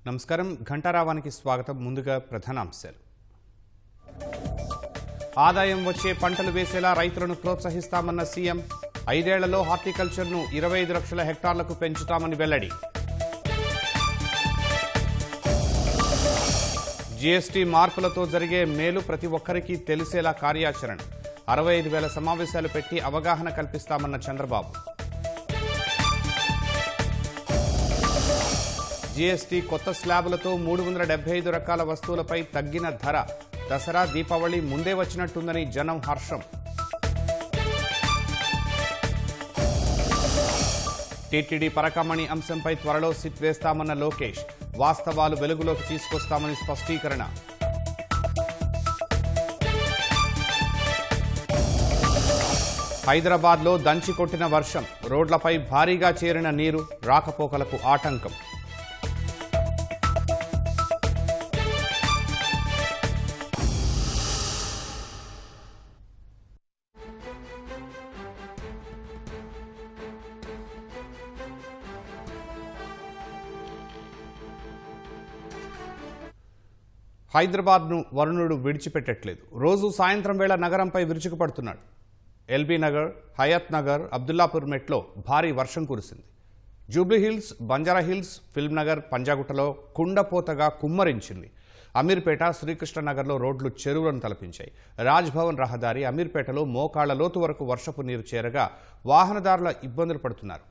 నమస్కారం ఘంటారావానికి స్వాగతం. ముందుగా ప్రధానాంశాలు. ఆదాయం వచ్చే పంటలు వేసేలా రైతులను ప్రోత్సహిస్తామన్న సీఎం. 5 ఏళ్లలో హార్టికల్చర్ను 25 లక్షల హెక్టార్లకు పెంచుతామని వెల్లడి. జీఎస్టీ మార్పులతో జరిగే మేలు ప్రతి ఒక్కరికి తెలిసేలా కార్యాచరణ. 65,000 సమావేశాలు పెట్టి అవగాహన కల్పిస్తామన్న చంద్రబాబు. జీఎస్టీ కొత్త స్లాబులతో 375 రకాల వస్తువులపై తగ్గిన ధర. దసరా దీపావళి ముందే వచ్చినట్టుందని జనం హర్షం. టీటీడీ పరకమణి అంశంపై త్వరలో సిట్ వేస్తామన్న లోకేష్. వాస్తవాలు వెలుగులోకి తీసుకొస్తామని స్పష్టీకరణ. హైదరాబాద్లో దంచి కొట్టిన వర్షం. రోడ్లపై భారీగా చేరిన నీరు. రాకపోకలకు ఆటంకం. హైదరాబాద్ను వరుణుడు విడిచిపెట్టట్లేదు. రోజు సాయంత్రం వేళ నగరంపై విరుచుకుపడుతున్నాడు. ఎల్బీ నగర్, హయత్ నగర్, అబ్దుల్లాపూర్ మెట్లో భారీ వర్షం కురిసింది. జూబ్లీహిల్స్, బంజారాహిల్స్, ఫిల్మ్ నగర్, పంజాగుట్టలో కుండపోతగా కుమ్మరించింది. అమీర్పేట, శ్రీకృష్ణనగర్లో రోడ్లు చెరువులను తలపించాయి. రాజ్భవన్ రహదారి అమీర్పేటలో మోకాళ్ల లోతు వరకు వర్షపు నీరు చేరగా వాహనదారుల ఇబ్బందులు పడుతున్నారు.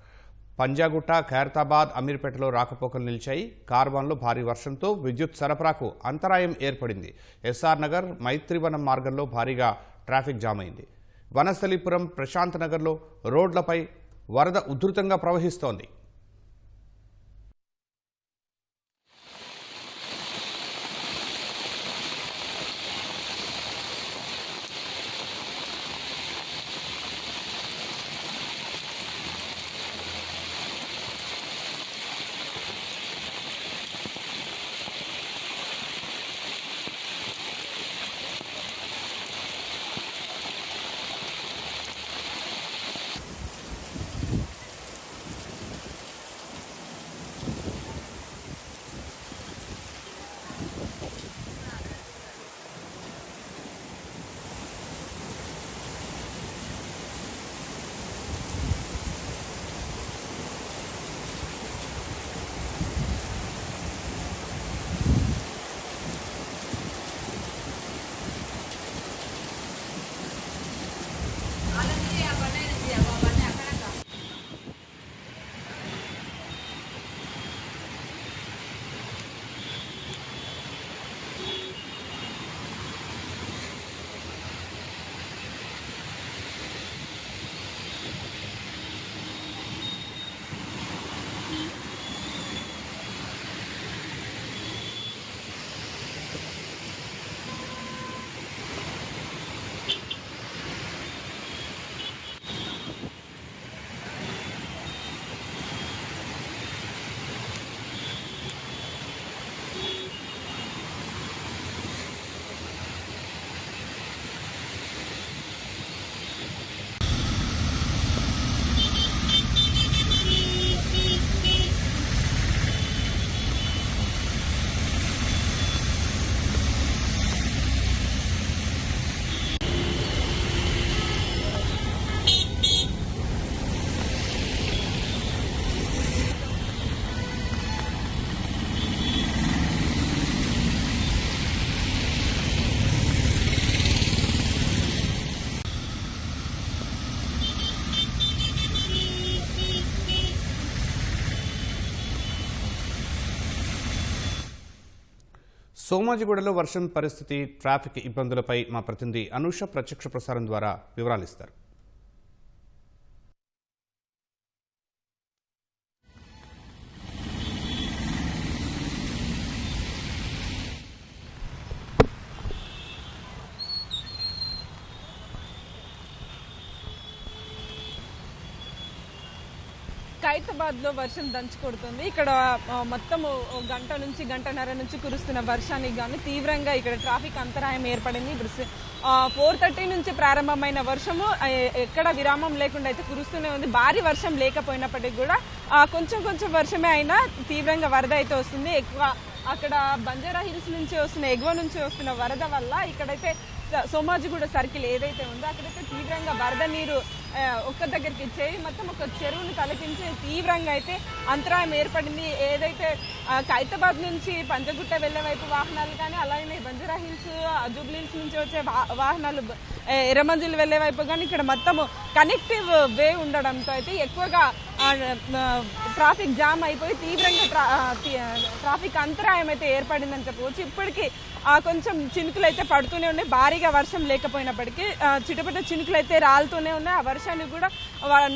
పంజాగుట్ట, ఖైరతాబాద్, అమీర్పేటలో రాకపోకలు నిలిచాయి. కార్వాన్లో భారీ వర్షంతో విద్యుత్ సరఫరాకు అంతరాయం ఏర్పడింది. ఎస్ఆర్ నగర్, మైత్రివనం మార్గంలో భారీగా ట్రాఫిక్ జామ్ అయింది. వనస్థలీపురం, ప్రశాంత్ నగర్లో రోడ్లపై వరద ఉధృతంగా ప్రవహిస్తోంది. సోమాజిగూడలో వర్షం పరిస్థితి, ట్రాఫిక్ ఇబ్బందులపై మా ప్రతినిధి అనూష ప్రత్యక్ష ప్రసారం ద్వారా వివరాలు ఇస్తారు. ఖైరతాబాద్లో వర్షం దంచి కొడుతుంది. ఇక్కడ మొత్తం గంట నుంచి గంటన్నర నుంచి కురుస్తున్న వర్షానికి గాను తీవ్రంగా ఇక్కడ ట్రాఫిక్ అంతరాయం ఏర్పడింది. ఇప్పుడు 4:30 నుంచి ప్రారంభమైన వర్షము ఎక్కడ విరామం లేకుండా అయితే కురుస్తూనే ఉంది. భారీ వర్షం లేకపోయినప్పటికీ కూడా కొంచెం వర్షమే అయినా తీవ్రంగా వరద అయితే వస్తుంది. ఎక్కువ అక్కడ బంజారా హిల్స్ నుంచి వస్తున్న ఎగువ నుంచి వస్తున్న వరద వల్ల ఇక్కడైతే సోమాజిగూడ సర్కిల్ ఏదైతే ఉందో అక్కడైతే తీవ్రంగా వరద నీరు ఒక్క దగ్గరికి చేరి మొత్తం ఒక చెరువును తలపించి తీవ్రంగా అయితే అంతరాయం ఏర్పడింది. ఏదైతే ఖైరతాబాద్ నుంచి పంజగుట్ట వెళ్లే వైపు వాహనాలు కానీ అలాగే బంజారా హిల్స్ జూబ్లీ హిల్స్ నుంచి వచ్చే వాహనాలు ఎర్రమంజిల్ వెళ్లే వైపు కానీ ఇక్కడ మొత్తము కనెక్టివ్ వే ఉండడంతో అయితే ఎక్కువగా ట్రాఫిక్ జామ్ అయిపోయి తీవ్రంగా ట్రాఫిక్ అంతరాయం అయితే ఏర్పడిందని చెప్పవచ్చు. ఇప్పటికీ కొంచెం చినుకులు అయితే పడుతూనే ఉన్నాయి. భారీగా వర్షం లేకపోయినప్పటికీ చిటపట చినుకులు అయితే రాలుతూనే ఉన్నాయి. ఆ వర్షానికి కూడా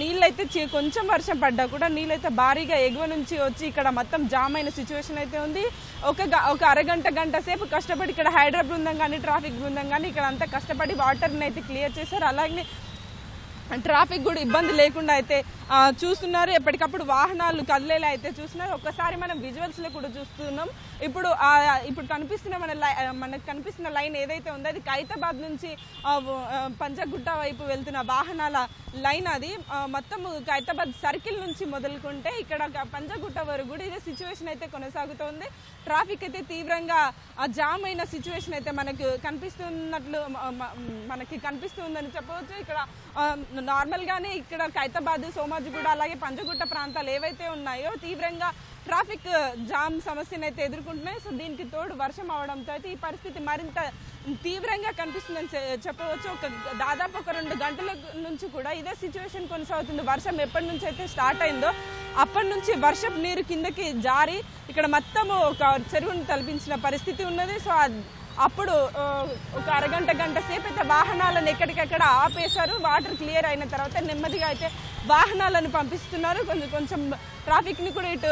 నీళ్ళైతే కొంచెం వర్షం పడ్డా కూడా నీళ్ళైతే భారీగా ఎగువ నుంచి వచ్చి ఇక్కడ మొత్తం జామ్ అయిన సిచ్యువేషన్ అయితే ఉంది. ఒక గంట సేపు కష్టపడి ఇక్కడ హైడ్రా బృందం కానీ ట్రాఫిక్ బృందం కానీ ఇక్కడ అంతా కష్టపడి వాటర్ని అయితే క్లియర్ చేశారు. అలాగే ట్రాఫిక్ కూడా ఇబ్బంది లేకుండా అయితే చూస్తున్నారు. ఎప్పటికప్పుడు వాహనాలు కదిలేలా అయితే చూస్తున్నారు. ఒక్కసారి మనం విజువల్స్లో కూడా చూస్తున్నాం. ఇప్పుడు కనిపిస్తున్న మనకు కనిపిస్తున్న లైన్ ఏదైతే ఉందో అది ఖైరతాబాద్ నుంచి పంజగుట్ట వైపు వెళ్తున్న వాహనాల లైన్. అది మొత్తం ఖైరతాబాద్ సర్కిల్ నుంచి మొదలుకుంటే ఇక్కడ పంజగుట్ట వరకు కూడా ఇదే సిచ్యువేషన్ అయితే కొనసాగుతోంది. ట్రాఫిక్ అయితే తీవ్రంగా జామ్ అయిన సిచ్యువేషన్ అయితే మనకి కనిపిస్తుందని చెప్పవచ్చు. ఇక్కడ నార్మల్గానే ఇక్కడ ఖైరతాబాద్, సోమాజిగూడ అలాగే పంజగుట్ట ప్రాంతాలు ఏవైతే ఉన్నాయో తీవ్రంగా ట్రాఫిక్ జామ్ సమస్యను అయితే ఎదుర్కొంటున్నాయి. సో దీనికి తోడు వర్షం అవడంతో అయితే ఈ పరిస్థితి మరింత తీవ్రంగా కనిపిస్తుందని చెప్పవచ్చు. దాదాపు ఒక 2 గంటల నుంచి కూడా ఇదే సిచ్యువేషన్ కొనసాగుతుంది. వర్షం ఎప్పటి నుంచి అయితే స్టార్ట్ అయిందో అప్పటి నుంచి వర్షపు నీరు కిందకి జారి ఇక్కడ మొత్తము ఒక చెరువును తలపించిన పరిస్థితి ఉన్నది. సో అప్పుడు ఒక గంట సేపు అయితే వాహనాలను ఎక్కడికెక్కడ ఆపేశారు. వాటర్ క్లియర్ అయిన తర్వాత నెమ్మదిగా అయితే వాహనాలను పంపిస్తున్నారు. కొంచెం ట్రాఫిక్ని కూడా ఇటు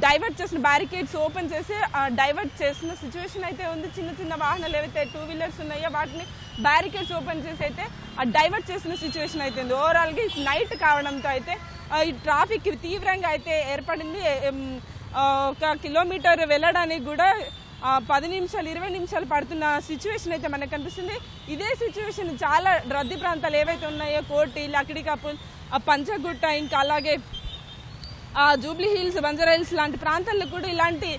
డైవర్ట్ చేసిన బ్యారికేడ్స్ ఓపెన్ చేసి డైవర్ట్ చేసిన సిచ్యువేషన్ అయితే ఉంది. చిన్న వాహనాలు ఏవైతే 2 వీలర్స్ ఉన్నాయో వాటిని బ్యారికేడ్స్ ఓపెన్ చేసి అయితే డైవర్ట్ చేసిన సిచ్యువేషన్ అయితే ఉంది. ఓవరాల్గా నైట్ కావడంతో అయితే ఈ ట్రాఫిక్ తీవ్రంగా అయితే ఏర్పడింది. 1 కిలోమీటర్ వెళ్ళడానికి కూడా 10 నిమిషాలు 20 నిమిషాలు పడుతున్న సిచ్యువేషన్ అయితే మనకు కనిపిస్తుంది. ఇదే సిచ్యువేషన్ చాలా రద్దీ ప్రాంతాలు ఏవైతే ఉన్నాయో కోటి, లక్డికాపుల్, పంజగుట్ట ఇంకా అలాగే జూబ్లీ హిల్స్, బంజారా హిల్స్ లాంటి ప్రాంతాల్లో కూడా ఇలాంటి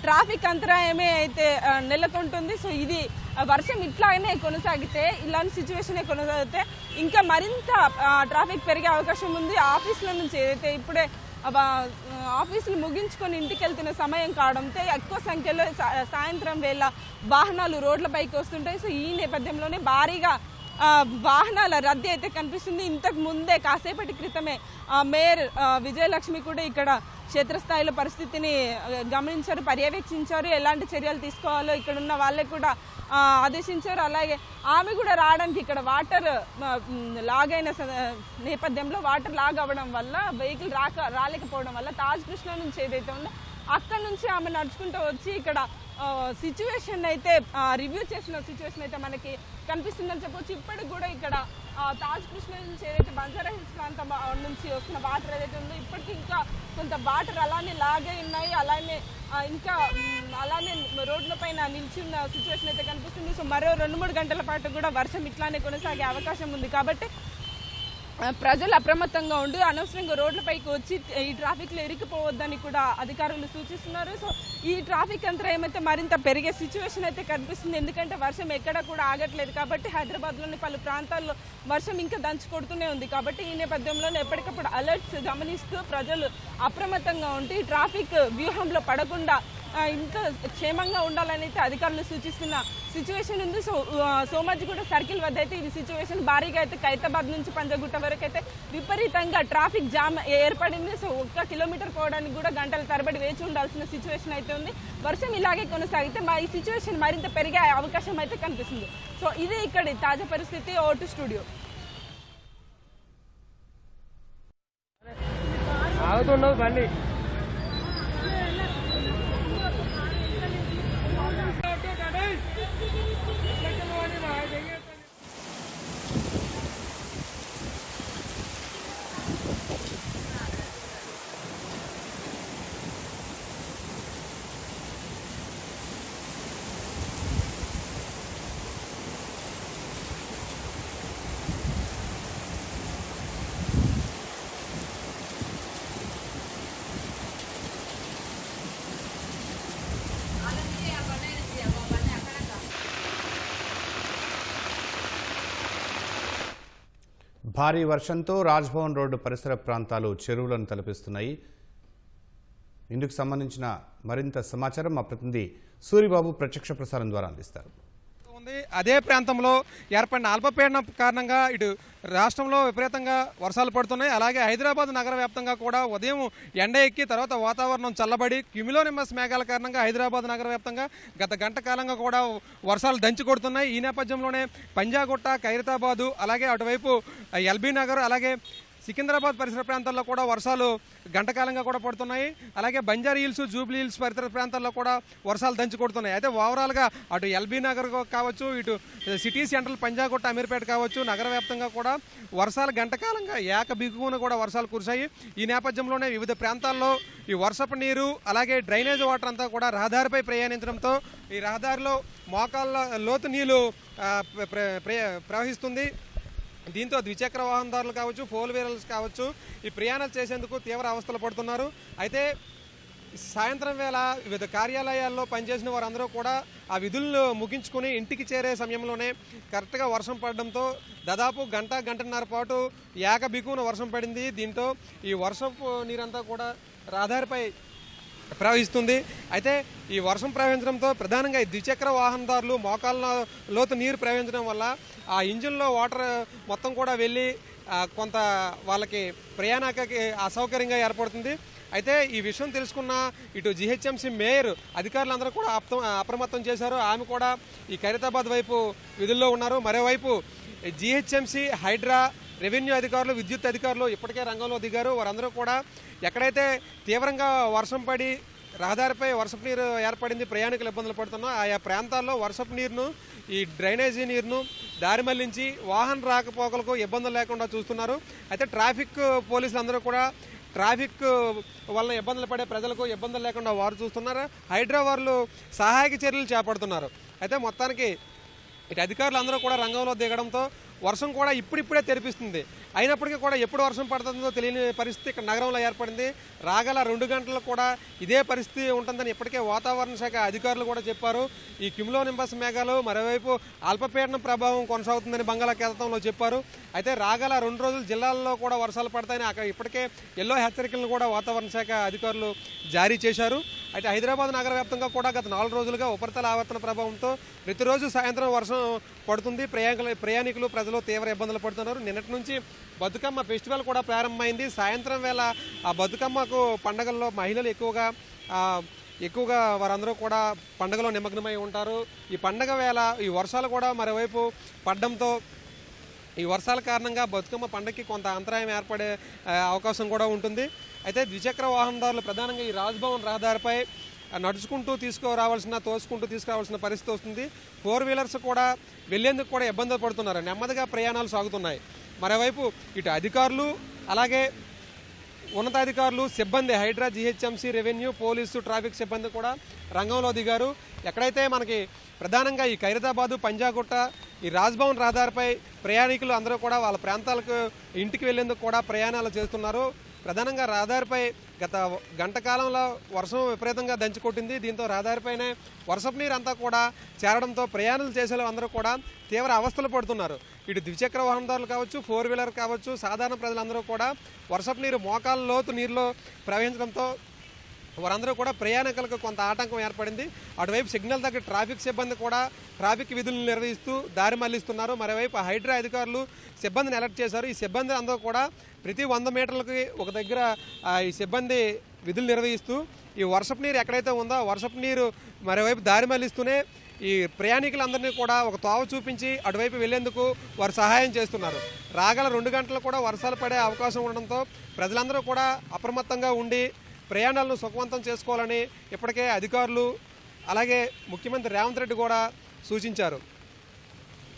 ట్రాఫిక్ అంతరాయమే అయితే నెలకొంటుంది. సో ఇది వర్షం ఇట్లానే కొనసాగితే ఇలాంటి సిచ్యువేషన్ కొనసాగితే ఇంకా మరింత ట్రాఫిక్ పెరిగే అవకాశం ఉంది. ఆఫీసుల నుంచి ఏదైతే ఇప్పుడే ఆఫీసులు ముగించుకొని ఇంటికి వెళ్తున్న సమయం కావడంతో ఎక్కువ సంఖ్యలో సాయంత్రం వేళ వాహనాలు రోడ్లపైకి వస్తుంటాయి. సో ఈ నేపథ్యంలోనే భారీగా వాహనాల రద్దీ అయితే కనిపిస్తుంది. ఇంతకు ముందే కాసేపటి క్రితమే మేయర్ విజయలక్ష్మి కూడా ఇక్కడ క్షేత్రస్థాయిలో పరిస్థితిని గమనించారు, పర్యవేక్షించారు. ఎలాంటి చర్యలు తీసుకోవాలో ఇక్కడ ఉన్న వాళ్ళే కూడా ఆదేశించారు. అలాగే ఆమె కూడా రావడానికి ఇక్కడ వాటర్ లాగైన నేపథ్యంలో వాటర్ లాగ్ అవ్వడం వల్ల వెహికల్ రాలేకపోవడం వల్ల తాజ్ కృష్ణ నుంచి ఏదైతే ఉందో అక్కడ నుంచి ఆమె నడుచుకుంటూ వచ్చి ఇక్కడ సిచ్యువేషన్ అయితే రివ్యూ చేసిన సిచ్యువేషన్ అయితే మనకి కనిపిస్తుందని చెప్పొచ్చు. ఇప్పటికి కూడా ఇక్కడ తాజ్ కృష్ణ నుంచి ఏదైతే బంజారా హిల్స్ ప్రాంతం నుంచి వస్తున్న వాటర్ ఏదైతే ఉందో ఇప్పటికీ ఇంకా కొంత వాటర్ అలానే లాగే ఉన్నాయి. అలానే రోడ్ల పైన నిలిచి ఉన్న సిచ్యువేషన్ అయితే కనిపిస్తుంది. సో మరో 2-3 గంటల పాటు కూడా వర్షం ఇట్లానే కొనసాగే అవకాశం ఉంది. కాబట్టి ప్రజలు అప్రమత్తంగా ఉండి అనవసరంగా రోడ్లపైకి వచ్చి ఈ ట్రాఫిక్లో ఇరికిపోవద్దని కూడా అధికారులు సూచిస్తున్నారు. సో ఈ ట్రాఫిక్ అంతరాయం అయితే మరింత పెరిగే సిచ్యువేషన్ అయితే కనిపిస్తుంది. ఎందుకంటే వర్షం ఎక్కడ కూడా ఆగట్లేదు కాబట్టి హైదరాబాద్లోని పలు ప్రాంతాల్లో వర్షం ఇంకా దంచి కొడుతూనే ఉంది. కాబట్టి ఈ నేపథ్యంలోనే ఎప్పటికప్పుడు అలర్ట్స్ గమనిస్తూ ప్రజలు అప్రమత్తంగా ఉండి ట్రాఫిక్ వ్యూహంలో పడకుండా ఇంత క్షేమంగా ఉండాలని అయితే అధికారులు సూచిస్తున్న సిచ్యువేషన్ ఉంది. సో సోమాజిగూడ సర్కిల్ వద్ద అయితే ఇది సిచ్యువేషన్ భారీగా అయితే ఖైరతాబాద్ నుంచి పంజగుట్ట వరకు అయితే విపరీతంగా ట్రాఫిక్ జామ్ ఏర్పడింది. సో 1 కిలోమీటర్ పోవడానికి కూడా గంటల తరబడి వేచి ఉండాల్సిన సిచ్యువేషన్ అయితే ఉంది. వర్షం ఇలాగే కొనసాగితే ఈ సిచ్యువేషన్ మరింత పెరిగే అవకాశం అయితే కనిపిస్తుంది. సో ఇదే ఇక్కడి తాజా పరిస్థితి. Vote studio. బండి భారీ వర్షంతో రాజ్భవన్ రోడ్డు పరిసర ప్రాంతాలు చెరువులను తలపిస్తున్నాయి. ఇందుకు సంబంధించిన మరింత సమాచారం మా ప్రతినిధి సూరిబాబు ప్రత్యక్ష ప్రసారం ద్వారా అందిస్తారు. అదే ప్రాంతంలో ఏర్పడిన అల్పపీడనం కారణంగా ఇటు రాష్ట్రంలో విపరీతంగా వర్షాలు పడుతున్నాయి. అలాగే హైదరాబాద్ నగర వ్యాప్తంగా కూడా ఉదయం ఎండ ఎక్కి తర్వాత వాతావరణం చల్లబడి క్యూములోనింబస్ మేఘాల కారణంగా హైదరాబాద్ నగర వ్యాప్తంగా గత గంట కాలంగా కూడా వర్షాలు దంచి కొడుతున్నాయి. ఈ నేపథ్యంలోనే పంజాగుట్ట, ఖైరతాబాదు, అలాగే అటువైపు ఎల్బీ నగర్, అలాగే సికింద్రాబాద్ పరిసర ప్రాంతాల్లో కూడా వర్షాలు గంటకాలంగా కూడా పడుతున్నాయి. అలాగే బంజారా హిల్స్, జూబ్లీ హిల్స్ పరిసర ప్రాంతాల్లో కూడా వర్షాలు దంచి కొడుతున్నాయి. అయితే ఓవరాల్గా అటు ఎల్బీ నగర్ కావచ్చు, ఇటు సిటీ సెంట్రల్ పంజాగుట్ట, అమీర్పేట కావచ్చు, నగర వ్యాప్తంగా కూడా వర్షాలు గంటకాలంగా బిగువున కూడా వర్షాలు కురిశాయి. ఈ నేపథ్యంలోనే వివిధ ప్రాంతాల్లో ఈ వర్షపు నీరు అలాగే డ్రైనేజ్ వాటర్ అంతా కూడా రహదారిపై ప్రయాణించడంతో ఈ రహదారిలో మోకాళ్ళ లోతు నీళ్లు ప్రవహిస్తుంది. దీంతో ద్విచక్ర వాహనదారులు కావచ్చు, ఫోర్ వీలర్స్ కావచ్చు, ఈ ప్రయాణాలు చేసేందుకు తీవ్ర అవస్థలు పడుతున్నారు. అయితే సాయంత్రం వేళ వివిధ కార్యాలయాల్లో పనిచేసిన వారందరూ కూడా ఆ విధులను ముగించుకుని ఇంటికి చేరే సమయంలోనే కరెక్ట్గా వర్షం పడడంతో దాదాపు గంటన్నర పాటు బిగువున వర్షం పడింది. దీంతో ఈ వర్షపు నీరంతా కూడా రహదారిపై ప్రవహిస్తుంది. అయితే ఈ వర్షం ప్రవహించడంతో ప్రధానంగా ఈ ద్విచక్ర వాహనదారులు మోకాళ్ళ లోతు నీరు ప్రవహించడం వల్ల ఆ ఇంజిన్లో వాటర్ మొత్తం కూడా వెళ్ళి కొంత వాళ్ళకి ప్రయాణానికి అసౌకర్యంగా ఏర్పడుతుంది. అయితే ఈ విషయం తెలుసుకున్న ఇటు జిహెచ్ఎంసీ మేయర్ అధికారులందరూ కూడా అప్రమత్తం చేశారు. ఆమె కూడా ఈ ఖైరతాబాద్ వైపు విధుల్లో ఉన్నారు. మరోవైపు జిహెచ్ఎంసీ, హైడ్రా, రెవెన్యూ అధికారులు, విద్యుత్ అధికారులు ఇప్పటికే రంగంలో దిగారు. వారందరూ కూడా ఎక్కడైతే తీవ్రంగా వర్షం పడి రహదారిపై వర్షపు నీరు ఏర్పడింది, ప్రయాణికులు ఇబ్బందులు పడుతున్నా ఆయా ప్రాంతాల్లో వర్షపు నీరును, ఈ డ్రైనేజీ నీరును దారి మళ్లించి వాహన రాకపోకలకు ఇబ్బందులు లేకుండా చూస్తున్నారు. అయితే ట్రాఫిక్ పోలీసులు అందరూ కూడా ట్రాఫిక్ వలన ఇబ్బందులు పడే ప్రజలకు ఇబ్బందులు లేకుండా వారు చూస్తున్నారు. హైడ్రా వారు సహాయక చర్యలు చేపడుతున్నారు. అయితే మొత్తానికి ఇటు అధికారులు అందరూ కూడా రంగంలో దిగడంతో వర్షం కూడా ఇప్పుడిప్పుడే తెరిపిస్తుంది. అయినప్పటికీ కూడా ఎప్పుడు వర్షం పడుతుందో తెలియని పరిస్థితి ఇక్కడ నగరంలో ఏర్పడింది. రాగల 2 గంటలకు కూడా ఇదే పరిస్థితి ఉంటుందని ఇప్పటికే వాతావరణ శాఖ అధికారులు కూడా చెప్పారు. ఈ క్యూములోనింబస్ మేఘాలు మరోవైపు అల్పపీడనం ప్రభావం కొనసాగుతుందని బంగాళాఖాతంలో చెప్పారు. అయితే రాగల 2 రోజులు జిల్లాల్లో కూడా వర్షాలు పడతాయని అక్కడ ఇప్పటికే ఎల్లో హెచ్చరికలను కూడా వాతావరణ శాఖ అధికారులు జారీ చేశారు. అయితే హైదరాబాద్ నగర వ్యాప్తంగా కూడా గత 4 రోజులుగా ఉపరితల ఆవర్తన ప్రభావంతో ప్రతిరోజు సాయంత్రం వర్షం పడుతుంది. ప్రయాణికులు, ప్రజలు తీవ్ర ఇబ్బందులు పడుతున్నారు. నిన్నటి నుంచి బతుకమ్మ ఫెస్టివల్ కూడా ప్రారంభమైంది. సాయంత్రం వేళ ఆ బతుకమ్మకు పండగల్లో మహిళలు ఎక్కువగా వారందరూ కూడా పండగలో నిమగ్నమై ఉంటారు. ఈ పండగ వేళ ఈ వర్షాలు కూడా మరోవైపు పడడంతో ఈ వర్షాల కారణంగా బతుకమ్మ పండగకి కొంత అంతరాయం ఏర్పడే అవకాశం కూడా ఉంటుంది. అయితే ద్విచక్ర వాహనదారులు ప్రధానంగా ఈ రాజ్భవన్ రహదారిపై నడుచుకుంటూ తోసుకుంటూ తీసుకురావాల్సిన పరిస్థితి వస్తుంది. ఫోర్ వీలర్స్ కూడా వెళ్లేందుకు కూడా ఇబ్బందులు పడుతున్నారు. నెమ్మదిగా ప్రయాణాలు సాగుతున్నాయి. మరోవైపు ఇటు అధికారులు అలాగే ఉన్నతాధికారులు, సిబ్బంది, Hydraa, GHMC, revenue, police, traffic సిబ్బంది కూడా రంగంలో దిగారు. ఎక్కడైతే మనకి ప్రధానంగా ఈ ఖైరతాబాదు, పంజాగుట్ట, ఈ రాజ్భవన్ రహదారిపై ప్రయాణికులు అందరూ కూడా వాళ్ళ ప్రాంతాలకు ఇంటికి వెళ్లేందుకు కూడా ప్రయాణాలు చేస్తున్నారు. ప్రధానంగా రహదారిపై గత గంట కాలంలో వర్షం విపరీతంగా దంచుకొట్టింది. దీంతో రహదారిపైనే వర్షపు నీరు అంతా కూడా చేరడంతో ప్రయాణాలు చేసే అందరూ కూడా తీవ్ర అవస్థలు పడుతున్నారు. ఇటు ద్విచక్ర వాహనదారులు కావచ్చు, ఫోర్ వీలర్ కావచ్చు, సాధారణ ప్రజలందరూ కూడా వర్షపు నీరు మోకాళ్ళ లోతు నీరులో ప్రవహించడంతో వారందరూ కూడా ప్రయాణికులకు కొంత ఆటంకం ఏర్పడింది. అటువైపు సిగ్నల్ దగ్గర ట్రాఫిక్ సిబ్బంది కూడా ట్రాఫిక్ విధులను నిర్వహిస్తూ దారి మళ్లిస్తున్నారు. మరోవైపు హైడ్రా అధికారులు సిబ్బందిని అలర్ట్ చేశారు. ఈ సిబ్బంది అందరూ కూడా ప్రతి 100 మీటర్లకి ఒక దగ్గర ఈ సిబ్బంది విధులు నిర్వహిస్తూ ఈ వర్షపు నీరు ఎక్కడైతే ఉందో వర్షపు నీరు మరోవైపు దారి మళ్లిస్తూనే ఈ ప్రయాణికులందరినీ కూడా ఒక తోవ చూపించి అటువైపు వెళ్లేందుకు వారు సహాయం చేస్తున్నారు. రాగల 2 గంటలు కూడా వర్షాలు పడే అవకాశం ఉండడంతో ప్రజలందరూ కూడా అప్రమత్తంగా ఉండి ప్రయాణాలను సుఖవంతం చేసుకోవాలని ఇప్పటికే అధికారులు అలాగే ముఖ్యమంత్రి రేవంత్ రెడ్డి కూడా సూచించారు.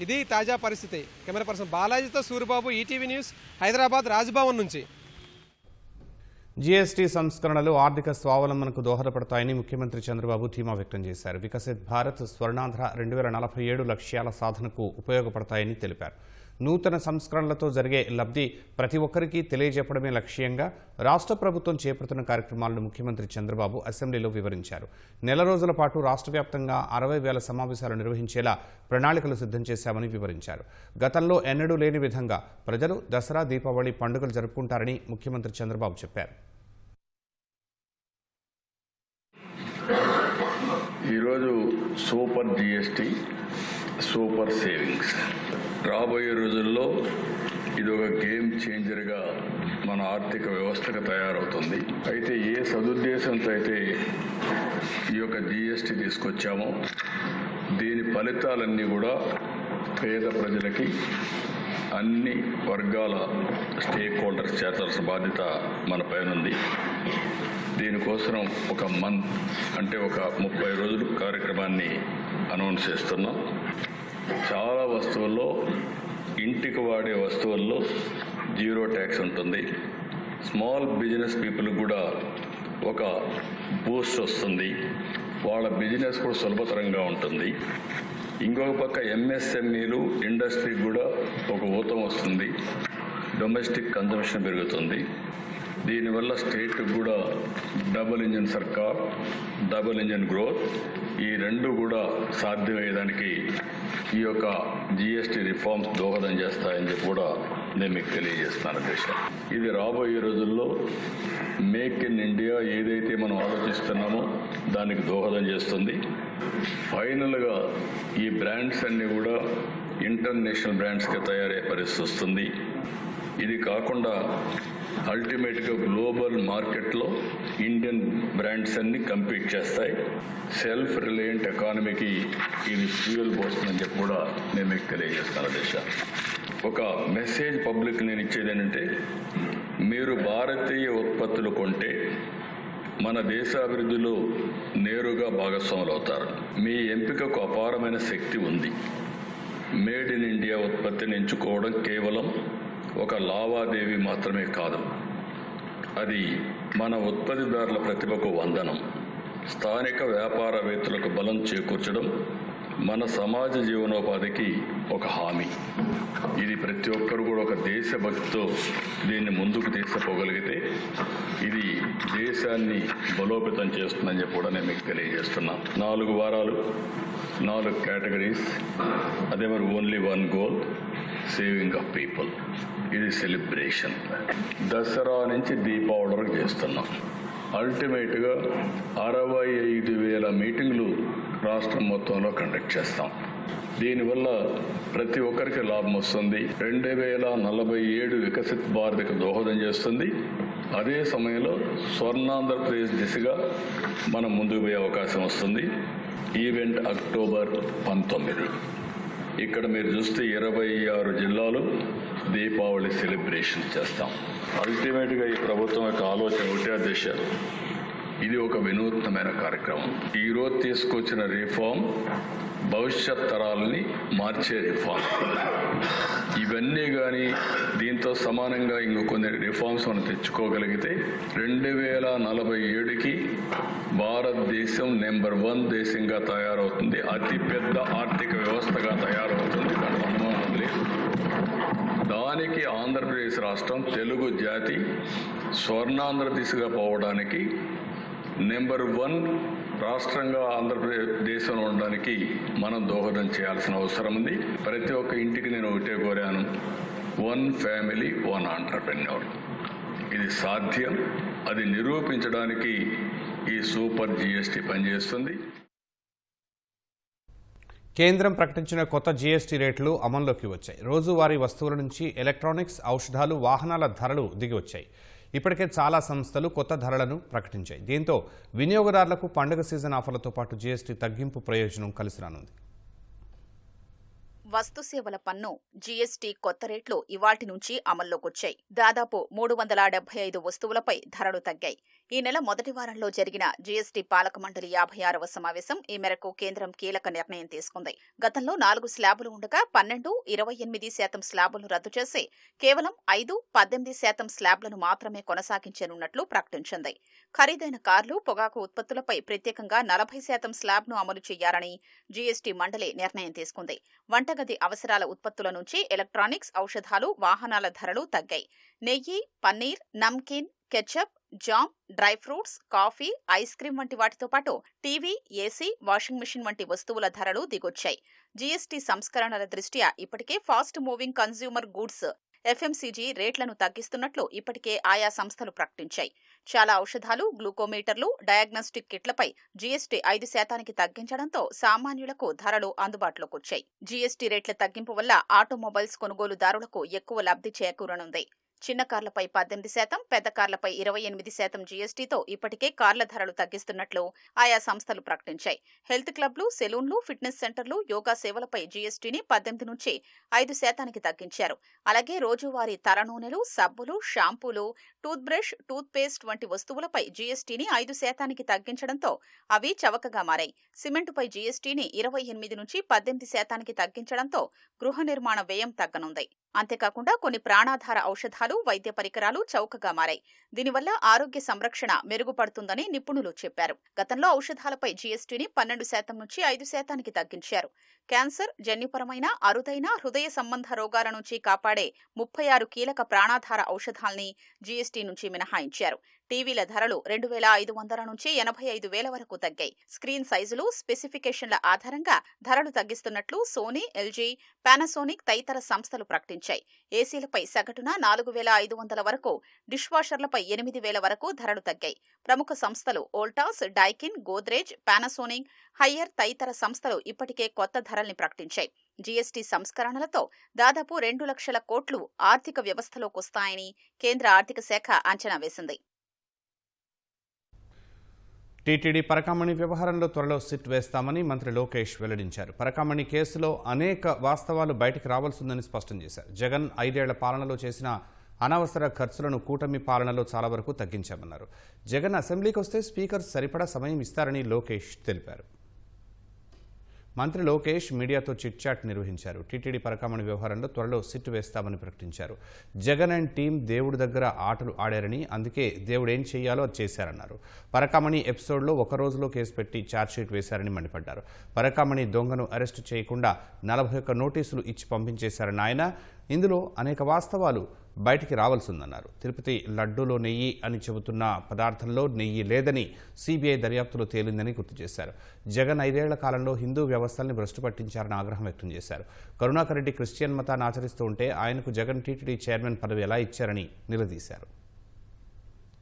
ఇది తాజా పరిస్థితి. కెమెరా పర్సన్ బాలాజీతో సూరిబాబు, ఈటీవీ న్యూస్, హైదరాబాద్ రాజ్భవన్ నుంచి. జీఎస్టీ సంస్కరణలు ఆర్థిక స్వావలంబనకు దోహదపడతాయని ముఖ్యమంత్రి చంద్రబాబు ధీమా వ్యక్తం చేశారు. వికసిత్ భారత్, స్వర్ణాంధ్ర 2047 లక్ష్యాల సాధనకు ఉపయోగపడతాయని తెలిపారు. నూతన సంస్కరణలతో జరిగే లబ్ధి ప్రతి ఒక్కరికి తెలియజెప్పడమే లక్ష్యంగా రాష్ట్ర ప్రభుత్వం చేపడుతున్న కార్యక్రమాలను ముఖ్యమంత్రి చంద్రబాబు అసెంబ్లీలో వివరించారు. నెల రోజుల పాటు రాష్ట్ర వ్యాప్తంగా 60,000 సమావేశాలు నిర్వహించేలా ప్రణాళికలు సిద్ధం చేశామని వివరించారు. గతంలో ఎన్నడూ లేని విధంగా ప్రజలు దసరా, దీపావళి పండుగలు జరుపుకుంటారని ముఖ్యమంత్రి చంద్రబాబు చెప్పారు. ఈరోజు సూపర్ జిఎస్టీ, సూపర్ సేవింగ్స్ రాబోయే రోజుల్లో ఇది ఒక గేమ్ చేంజర్గా మన ఆర్థిక వ్యవస్థగా తయారవుతుంది. అయితే ఏ సదుద్దేశంతో అయితే ఈ యొక్క జిఎస్టీ తీసుకొచ్చామో దీని ఫలితాలన్నీ కూడా పేద ప్రజలకి అన్ని వర్గాల స్టేక్ హోల్డర్స్ చేర్చాల్సిన బాధ్యత మన పైన ఉంది. దీనికోసం ఒక మంత్ అంటే ఒక 30 రోజులు కార్యక్రమాన్ని అనౌన్స్ చేస్తున్నాం. చాలా వస్తువుల్లో, ఇంటికి వాడే వస్తువుల్లో జీరో ట్యాక్స్ ఉంటుంది. స్మాల్ బిజినెస్ పీపుల్ కూడా ఒక బూస్ట్ వస్తుంది. వాళ్ళ బిజినెస్ కూడా సులభతరంగా ఉంటుంది. ఇంకొక పక్క ఎంఎస్ఎంఈలు, ఇండస్ట్రీకి కూడా ఒక ఊతం వస్తుంది. డొమెస్టిక్ కన్జంప్షన్ పెరుగుతుంది. దీనివల్ల స్టేట్కి కూడా డబుల్ ఇంజిన్ సర్కార్, డబుల్ ఇంజిన్ గ్రోత్, ఈ రెండు కూడా సాధ్యమయ్యేదానికి ఈ యొక్క జిఎస్టీ రిఫార్మ్స్ దోహదం చేస్తాయని చెప్పి కూడా నేను మీకు తెలియజేస్తున్నాను. దేశం ఇది రాబోయే రోజుల్లో మేక్ ఇన్ ఇండియా ఏదైతే మనం ఆలోచిస్తున్నామో దానికి దోహదం చేస్తుంది. ఫైనల్గా ఈ బ్రాండ్స్ అన్నీ కూడా ఇంటర్నేషనల్ బ్రాండ్స్గా తయారయ్యే పరిస్థితి వస్తుంది. ఇది కాకుండా అల్టిమేట్గా గ్లోబల్ మార్కెట్లో ఇండియన్ బ్రాండ్స్ అన్ని కంపీట్ చేస్తాయి. సెల్ఫ్ రిలయంట్ ఎకానమీకి ఇది ఫ్యూయల్ పోస్తుందని చెప్పి కూడా నేను మీకు తెలియజేస్తాను. దేశ ఒక మెసేజ్ పబ్లిక్ నేను ఇచ్చేది ఏంటంటే, మీరు భారతీయ ఉత్పత్తులు కొంటే మన దేశాభివృద్ధిలో నేరుగా భాగస్వాములు అవుతారు. మీ ఎంపికకు అపారమైన శక్తి ఉంది. మేడ్ ఇన్ ఇండియా ఉత్పత్తిని ఎంచుకోవడం కేవలం ఒక లావాదేవీ మాత్రమే కాదు, అది మన ఉత్పత్తిదారుల ప్రతిభకు వందనం. స్థానిక వ్యాపారవేత్తలకు బలం చేకూర్చడం మన సమాజ జీవనోపాధికి ఒక హామీ. ఇది ప్రతి ఒక్కరు కూడా ఒక దేశభక్తితో దీన్ని ముందుకు తీసుకుపోగలిగితే ఇది దేశాన్ని బలోపేతం చేస్తుందని చెప్పి కూడా నేను మీకు తెలియజేస్తున్నా. 4 వారాలు, 4 కేటగిరీస్, అదే మరి only 1 goal, saving of people. ఇది సెలబ్రేషన్. దసరా నుంచి దీపావళి వరకు చేస్తున్నాం. అల్టిమేట్గా 65,000 మీటింగ్లు రాష్ట్రం మొత్తంలో కండక్ట్ చేస్తాం. దీనివల్ల ప్రతి ఒక్కరికి లాభం వస్తుంది. 2047 వికసిత్ భారత్కి దోహదం చేస్తుంది. అదే సమయంలో స్వర్ణాంధ్రప్రదేశ్ దిశగా మనం ముందుకు పోయే అవకాశం వస్తుంది. Event October 19. ఇక్కడ మీరు చూస్తే 26 జిల్లాలు దీపావళి సెలబ్రేషన్ చేస్తాం. అల్టిమేట్గా ఈ ప్రభుత్వం యొక్క ఆలోచన ఒకటే దిశ. ఇది ఒక వినూత్నమైన కార్యక్రమం. ఈరోజు తీసుకొచ్చిన రిఫార్మ్ భవిష్యత్ తరాలని మార్చే రిఫార్మ్. ఇవన్నీ కానీ దీంతో సమానంగా కొన్ని రిఫార్మ్స్ మనం తెచ్చుకోగలిగితే 2047కి భారతదేశం నెంబర్ 1 దేశంగా తయారవుతుంది. అతిపెద్ద ఆర్థిక వ్యవస్థగా తయారవుతుంది. దాంట్లో అనుమానం లేదు. దానికి ఆంధ్రప్రదేశ్ రాష్ట్రం, తెలుగు జాతి స్వర్ణాంధ్ర దిశగా పోవడానికి నెంబర్ 1 రాష్ట్రంగా ఆంధ్రప్రదేశ్ దేశంలో ఉండడానికి మనం దోహదం చేయాల్సిన అవసరం ఉంది. ప్రతి ఒక్క ఇంటికి నేను ఒకటే కోరాను, 1 ఫ్యామిలీ 1 ఆంటర్‌ప్రెన్యూర్. ఇది సాధ్యం. అది నిరూపించడానికి ఈ సూపర్ జిఎస్టీ పనిచేస్తుంది. కేంద్రం ప్రకటించిన కొత్త జీఎస్టీ రేట్లు అమల్లోకి వచ్చాయి. రోజువారీ వస్తువుల నుంచి ఎలక్ట్రానిక్స్, ఔషధాలు, వాహనాల ధరలు దిగివచ్చాయి. ఇప్పటికే చాలా సంస్థలు కొత్త ధరలను ప్రకటించాయి. దీంతో వినియోగదారులకు పండుగ సీజన్ ఆఫర్లతో పాటు జీఎస్టీ తగ్గింపు ప్రయోజనం కలిసి రానుంది. వస్తు సేవల పన్ను జీఎస్టీ కొత్త రేట్లు ఇవాల్టి నుంచి అమల్లోకొచ్చాయి. దాదాపు 375 వస్తువులపై ధరలు తగ్గాయి. ఈ నెల మొదటి వారంలో జరిగిన జీఎస్టీ పాలక మండలి 56వ సమావేశం ఈ మేరకు కేంద్రం కీలక నిర్ణయం తీసుకుంది. గతంలో 4 స్లాబులు ఉండగా 12, 28% స్లాబులను రద్దు చేసి కేవలం 5, 18% స్లాబ్లను మాత్రమే కొనసాగించనున్నట్లు ప్రకటించింది. ఖరీదైన కార్లు, పొగాకు ఉత్పత్తులపై ప్రత్యేకంగా 40% స్లాబ్ను అమలు చేయాలని జీఎస్టీ మండలి నిర్ణయం తీసుకుంది. వంటగది అవసరాల ఉత్పత్తుల నుంచి ఎలక్ట్రానిక్స్, ఔషధాలు, వాహనాల ధరలు తగ్గాయి. నెయ్యి, paneer, namkeen, ketchup, jam, dry fruits, coffee, ice cream వంటి వాటితో పాటు టీవీ, ఏసీ, వాషింగ్ మిషన్ వంటి వస్తువుల ధరలు దిగొచ్చాయి. జీఎస్టీ సంస్కరణల దృష్ట్యా ఇప్పటికే fast moving consumer goods FMCG రేట్లను తగ్గిస్తున్నట్లు ఇప్పటికే ఆయా సంస్థలు ప్రకటించాయి. చాలా ఔషధాలు, గ్లూకోమీటర్లు, డయాగ్నోస్టిక్ కిట్లపై జీఎస్టీ 5% తగ్గించడంతో సామాన్యులకు ధరలు అందుబాటులోకి వచ్చాయి. జీఎస్టీ రేట్ల తగ్గింపు వల్ల ఆటోమొబైల్స్ కొనుగోలుదారులకు ఎక్కువ లబ్ధి చేకూరనుంది. చిన్న కార్లపై 18%, పెద్ద కార్లపై 28% జీఎస్టీతో ఇప్పటికే కార్ల ధరలు తగ్గిస్తున్నట్లు ఆయా సంస్థలు ప్రకటించాయి. హెల్త్ క్లబ్లు, సెలూన్లు, ఫిట్నెస్ సెంటర్లు, యోగా సేవలపై జీఎస్టీని 18 నుంచి 5% తగ్గించారు. అలాగే రోజువారీ తలనూనెలు, సబ్బులు, షాంపూలు, టూత్ బ్రష్, టూత్ పేస్ట్ వంటి వస్తువులపై జీఎస్టీని 5% తగ్గించడంతో అవి చవకగా మారాయి. సిమెంటుపై జీఎస్టీని 28 నుంచి 18% తగ్గించడంతో గృహ నిర్మాణ వ్యయం తగ్గనుంది. అంతేకాకుండా కొన్ని ప్రాణాధార ఔషధాలు, వైద్య పరికరాలు చౌకగా మారాయి. దీనివల్ల ఆరోగ్య సంరక్షణ మెరుగుపడుతుందని నిపుణులు చెప్పారు. గతంలో ఔషధాలపై జీఎస్టీని 12% నుంచి 5% తగ్గించారు. క్యాన్సర్, జన్యుపరమైన, అరుదైన హృదయ సంబంధ రోగాల నుంచి కాపాడే 36 కీలక ప్రాణాధార ఔషధాల్ని జీఎస్టీ నుంచి మినహాయించారు. టీవీల ధరలు 2,500 నుంచి 85,000 వరకు తగ్గాయి. స్క్రీన్ సైజులు, స్పెసిఫికేషన్ల ఆధారంగా ధరలు తగ్గిస్తున్నట్లు సోనీ, ఎల్జీ, పానాసోనిక్ తదితర సంస్థలు ప్రకటించాయి. ఏసీలపై సగటున 4,500 వరకు, డిష్ వాషర్లపై 8,000 వరకు ధరలు తగ్గాయి. ప్రముఖ సంస్థలు Voltas, Daikin, Godrej, Panasonic, higher తదితర సంస్థలు ఇప్పటికే కొత్త ధరల్ని ప్రకటించాయి. జీఎస్టీ సంస్కరణలతో దాదాపు 2 లక్షల కోట్లు ఆర్థిక వ్యవస్థలోకొస్తాయని కేంద్ర ఆర్థిక శాఖ అంచనా వేసింది. టీటీడీ పరకామణి వ్యవహారంలో త్వరలో సిట్ వేస్తామని మంత్రి లోకేష్ వెల్లడించారు. పరకామణి కేసులో అనేక వాస్తవాలు బయటికి రావాల్సిందని స్పష్టం చేశారు. జగన్ 5 ఏళ్ల పాలనలో చేసిన అనవసర ఖర్చులను కూటమి పాలనలో చాలా వరకు తగ్గించామన్నారు. జగన్ అసెంబ్లీకి వస్తే స్పీకర్ సరిపడా సమయం ఇస్తారని లోకేష్ తెలిపారు. మంత్రి లోకేష్ మీడియాతో చిట్చాట్ నిర్వహించారు. టీటీడీ పరకామణి వ్యవహారంలో త్వరలో సిట్ వేస్తామని ప్రకటించారు. జగన్ అండ్ టీం దేవుడి దగ్గర ఆటలు ఆడారని, అందుకే దేవుడు ఏం చేయాలో అది చేశారన్నారు. పరకామణి ఎపిసోడ్లో ఒక రోజులో కేసు పెట్టి ఛార్జ్షీట్ వేశారని మండిపడ్డారు. పరకామణి దొంగను అరెస్టు చేయకుండా 41 నోటీసులు ఇచ్చి పంపించేశారన్న ఆయన, ఇందులో అనేక వాస్తవాలు బయటికి రావాల్సిందన్నారు. తిరుపతి లడ్డూలో నెయ్యి అని చెబుతున్న పదార్థంలో నెయ్యి లేదని సిబిఐ దర్యాప్తులో తేలిందని గుర్తు చేశారు. జగన్ 5 ఏళ్ల కాలంలో హిందూ వ్యవస్థల్ని భ్రష్టు పట్టించారని ఆగ్రహం వ్యక్తం చేశారు. కరుణాకర్ రెడ్డి క్రిస్టియన్ మతాన్ని ఆచరిస్తూ ఉంటే ఆయనకు జగన్ టీటీడీ చైర్మన్ పదవి ఎలా ఇచ్చారని నిలదీశారు.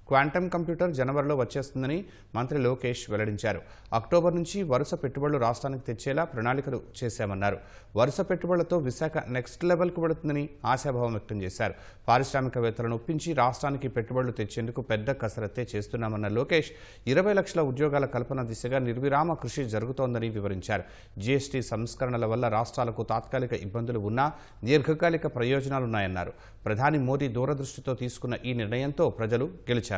క్వాంటమ్ కంప్యూటర్ జనవరిలో వచ్చేస్తుందని మంత్రి లోకేష్ వెల్లడించారు. అక్టోబర్ నుంచి వరుస పెట్టుబడులు రాష్ట్రానికి తెచ్చేలా ప్రణాళికలు చేశామన్నారు. వరుస పెట్టుబడులతో విశాఖ నెక్స్ట్ లెవెల్కు వెళుతుందని ఆశాభావం వ్యక్తం చేశారు. పారిశ్రామికవేత్తలను ఒప్పించి రాష్ట్రానికి పెట్టుబడులు తెచ్చేందుకు పెద్ద కసరత్తే చేస్తున్నామన్న లోకేష్ 20 లక్షల ఉద్యోగాల కల్పన దిశగా నిర్విరామ కృషి జరుగుతోందని వివరించారు. జీఎస్టీ సంస్కరణల వల్ల రాష్ట్రాలకు తాత్కాలిక ఇబ్బందులు ఉన్నా దీర్ఘకాలిక ప్రయోజనాలున్నాయన్నారు. ప్రధాని మోదీ దూరదృష్టితో తీసుకున్న ఈ నిర్ణయంతో ప్రజలు గెలిచారన్నారు.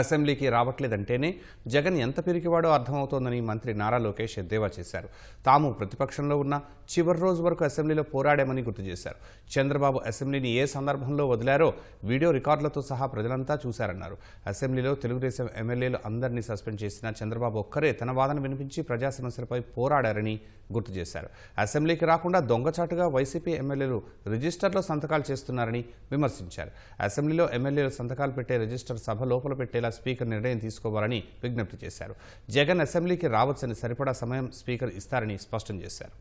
అసెంబ్లీకి రావట్లేదంటేనే జగన్ ఎంత పిరికివాడో అర్థమవుతోందని మంత్రి నారా లోకేష్ ఎద్దేవా చేశారు. తాము ప్రతిపక్షంలో ఉన్న చివరి రోజు వరకు అసెంబ్లీలో పోరాడామని గుర్తు చేశారు. చంద్రబాబు అసెంబ్లీని ఏ సందర్భంలో వదిలారో వీడియో రికార్డులతో సహా ప్రజలంతా చూశారన్నారు. అసెంబ్లీలో తెలుగుదేశం ఎమ్మెల్యేలు అందరినీ సస్పెండ్ చేసిన చంద్రబాబు ఒక్కరే తన వాదన వినిపించి ప్రజా సమస్యలపై పోరాడారని గుర్తు చేశారు. అసెంబ్లీకి రాకుండా దొంగచాటుగా వైసీపీ ఎమ్మెల్యేలు రిజిస్టర్లో సంతకాలు చేస్తున్నారని విమర్శించారు. అసెంబ్లీలో ఎమ్మెల్యేలు సంతకాలు పెట్టే రిజిస్టర్ సభ లోపల పెట్టేలా స్పీకర్ నిర్ణయం తీసుకోవాలని విజ్ఞప్తి చేశారు. జగన్ అసెంబ్లీకి రావచ్చని సరిపడా సమయం స్పీకర్ ఇస్తారని స్పష్టం చేశారు.